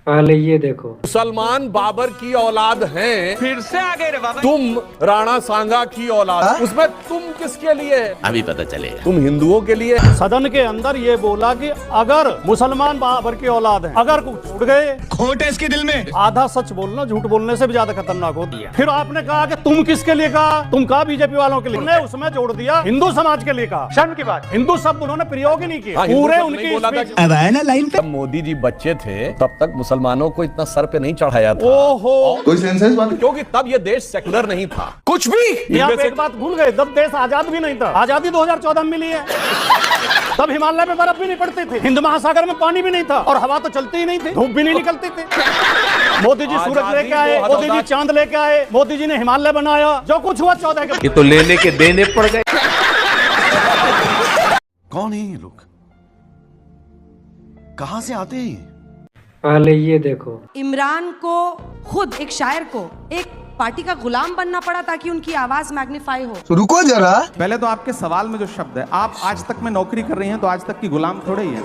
पहले ये देखो, मुसलमान बाबर की औलाद हैं, फिर से आगे रे बाबा। तुम राणा सांगा की औलाद, उसमें तुम किसके लिए? अभी पता चलेगा। तुम हिंदुओं के लिए। सदन के अंदर ये बोला कि अगर मुसलमान बाबर की औलाद है, अगर कुछ छूट गए, खोट है इसके दिल में। आधा सच बोलना झूठ बोलने से भी ज्यादा खतरनाक होती है। फिर आपने कहा कि तुम किसके लिए कहा? तुम कहा बीजेपी वालों के लिए। उन्होंने उसमें जोड़ दिया हिंदू समाज के लिए कहा। शर्म की बात, हिंदू शब्द उन्होंने प्रयोग ही नहीं किया। पूरे उनकी अब आया ना लाइन पे। जब मोदी जी बच्चे थे तब तक मुसलमानों को इतना सर पे नहीं चढ़ाया था। ओहो, कोई सेंसेस बात? क्योंकि तब ये देश सेकुलर नहीं था कुछ भी। यहाँ पे एक बात भूल गए, तब देश आजाद भी नहीं था। आजादी 2014 में मिली है। तब हिमालय में बर्फ भी नहीं पड़ती थी, हिंद महासागर में पानी भी नहीं था, और हवा तो चलती ही नहीं थी, धूप भी नहीं निकलती थी। मोदी जी सूरज लेके आए, मोदी जी चांद लेके आए, मोदी जी ने हिमालय बनाया। जो कुछ हुआ 14 के ये तो लेने के देने पड़ गए। कौन है ये लोग? कहां से आते हैं? पहले ये देखो। इमरान को खुद एक शायर को एक पार्टी का गुलाम बनना पड़ा ताकि उनकी आवाज मैग्नीफाई हो। तो रुको जरा, पहले तो आपके सवाल में जो शब्द है, आप आज तक में नौकरी कर रही हैं तो आज तक की गुलाम थोड़े ही हैं।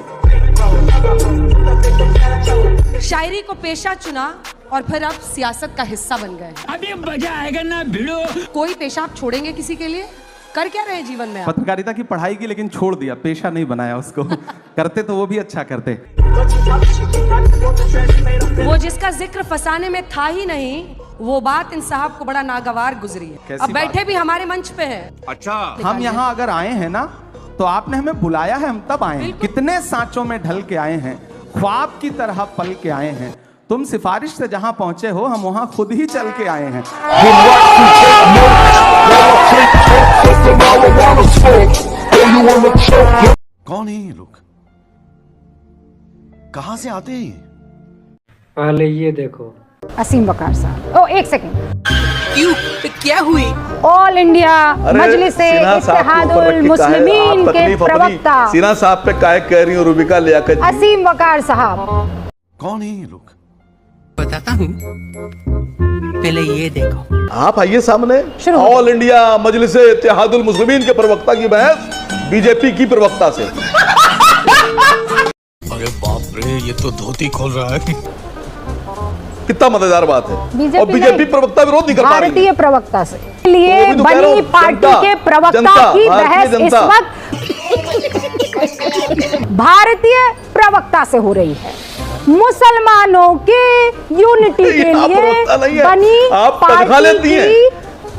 शायरी को पेशा चुना और फिर अब सियासत का हिस्सा बन गए। अभी मजा आएगा ना भिड़ो। कोई पेशा आप छोड़ेंगे किसी के लिए? कर क्या रहे जीवन में आप? पत्रकारिता की पढ़ाई की, लेकिन छोड़ दिया, पेशा नहीं बनाया उसको। करते तो वो भी अच्छा करते। वो जिसका जिक्र फसाने में था ही नहीं, वो बात इन साहब को बड़ा नागवार गुजरी है। अब बैठे भी हमारे मंच पे है। अच्छा, हम यहाँ अगर आए हैं ना तो आपने हमें बुलाया है, हम तब आए हैं। कितने सांचों में ढल के आए हैं, ख्वाब की तरह पल के आए हैं। तुम सिफारिश से जहां पहुंचे हो, हम वहां खुद ही चल के आए हैं। कौन है ये लोग? कहां से आते हैं? पहले ये देखो। असीम वकार साहब। ओ एक सेकंड, क्यों? क्या हुई? ऑल इंडिया मजलिस इत्तेहादुल मुस्लिमीन के प्रवक्ता सिन्हा साहब पे काय कह रही हूँ रुबिका लियाकत जी। असीम वकार साहब। कौन है ये लोग? बताता हूँ, पहले ये देखो। आप आइए सामने। ऑल इंडिया मजलिस इत्तेहादुल मुस्लिमीन के प्रवक्ता की बहस बीजेपी की प्रवक्ता से। अरे बाप रे, ये तो धोती खोल रहा है। कितना मजेदार बात है। और बीजेपी प्रवक्ता विरोध नहीं कर पा रही है। भारतीय प्रवक्ता से लिए बनी पार्टी के प्रवक्ता की बहस इस वक्त भारतीय प्रवक्ता से हो रही है। मुसलमानों के यूनिटी के लिए बनी पार्टी की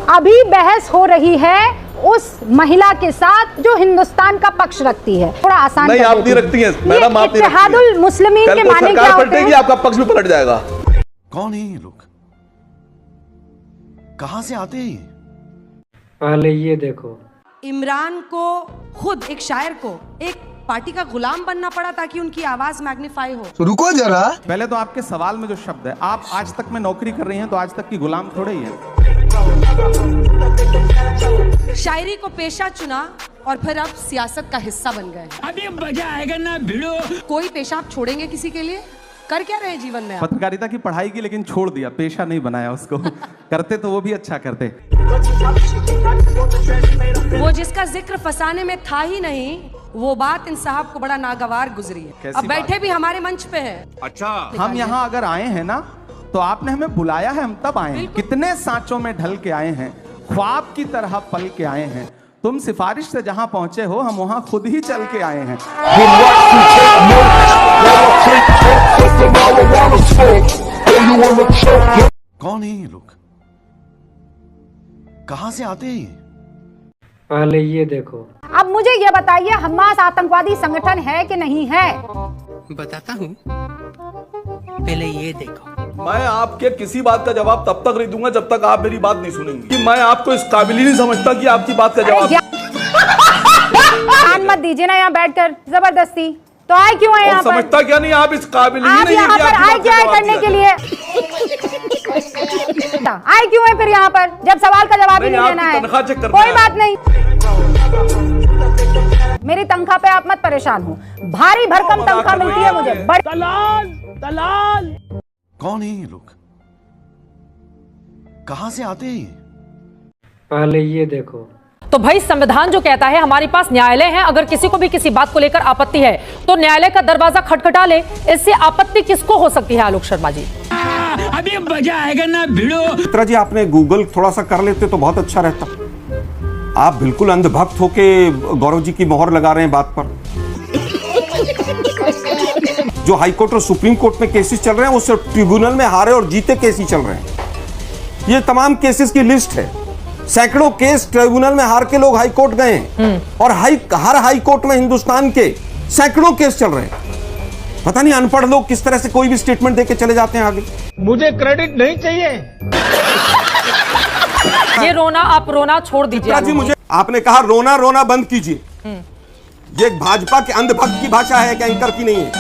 अभी बहस हो रही है उस महिला के साथ जो हिंदुस्तान का पक्ष रखती है। थोड़ा आसान नहीं, आप नहीं रखती हैं मैडम, आप नहीं रखती हैं। इत्तेहादुल मुस्लिमीन के माने क्या होते हैं? आपका पक्ष भी पलट जाएगा। कौन है ये लोग? कहां से आते हैं? पहले ये देखो। इमरान को खुद एक शायर को एक पार्टी का गुलाम बनना पड़ा ताकि उनकी आवाज मैग्नीफाई हो। तो रुको जरा, पहले तो आपके सवाल में जो शब्द है, आप आज तक में नौकरी कर रही हैं तो आज तक की गुलाम थोड़े ही हैं। शायरी को पेशा चुना और फिर अब सियासत का हिस्सा बन गए। अभी मजा आएगा ना भिड़ो। कोई पेशा आप छोड़ेंगे किसी के लिए? कर क्या रहे जीवन में आप? पत्रकारिता की पढ़ाई की, लेकिन छोड़ दिया, पेशा नहीं बनाया उसको। करते तो वो भी अच्छा करते। वो जिसका जिक्र फसाने में था ही नहीं, वो बात इन साहब को बड़ा नागवार गुजरी है। अब बैठे भी हमारे मंच पे है। अच्छा, हम यहाँ अगर आए हैं ना तो आपने हमें बुलाया है, हम तब आए हैं। कितने सांचों में ढल के आए हैं, ख्वाब की तरह पल के आए हैं। तुम सिफारिश से जहां पहुंचे हो, हम वहां खुद ही चल के आए हैं। कौन है ये लोग? कहां से आते हैं? पहले ये देखो। अब मुझे ये बताइए, हमास आतंकवादी संगठन है कि नहीं है? बताता हूँ, पहले ये देखो। मैं आपके किसी बात का जवाब तब तक नहीं दूंगा जब तक आप मेरी बात नहीं सुनेंगी। कि मैं आपको इस काबिल ही नहीं समझता कि आपकी बात का जवाब। कान मत दीजिए ना यहाँ बैठकर जबरदस्ती। तो आए क्यों है यहाँ पर? समझता क्या नहीं, आप इस काबिल ही आप नहीं यहाँ पर आए क्या है करने के लिए? आए क्यों है फिर यहाँ पर जब सवाल का जवाब ही नहीं देना है? कोई बात नहीं, मेरी तनख्वाह पे आप मत परेशान हो। भारी भरकम तनख्वाह मिलती है मुझे। दलाल दलाल। कौन है ये लोग? कहां से आते हैं? पहले ये देखो। तो भाई संविधान जो कहता है हमारे पास न्यायालय है, अगर किसी को भी किसी बात को लेकर आपत्ति है तो न्यायालय का दरवाजा खटखटा ले। इससे आपत्ति किसको हो सकती है आलोक शर्मा जी? अभी मजा आएगा ना भिड़ो। चित्रा जी, आपने गूगल थोड़ा सा कर लेते तो बहुत अच्छा रहता। आप बिल्कुल अंधभक्त होके गौरव जी की मोहर लगा रहे हैं बात पर। जो हाई कोर्ट और सुप्रीम कोर्ट में केसेस चल रहे हैं, वो ट्रिब्यूनल में हारे और जीते केस ही चल रहे हैं। ये तमाम केसेस की लिस्ट है। सैकड़ों केस ट्रिब्यूनल में हार के लोग हाई कोर्ट गए हैं और हर हाई कोर्ट में हिंदुस्तान के सैकड़ों केस चल रहे हैं। पता नहीं अनपढ़ लोग किस तरह से कोई भी स्टेटमेंट देके चले जाते हैं आगे। मुझे क्रेडिट नहीं चाहिए। ये रोना आप रोना छोड़ दीजिए जी। मुझे आपने कहा रोना रोना बंद कीजिए। ये भाजपा के अंधभक्त की भाषा है क्या, एंकर की नहीं है।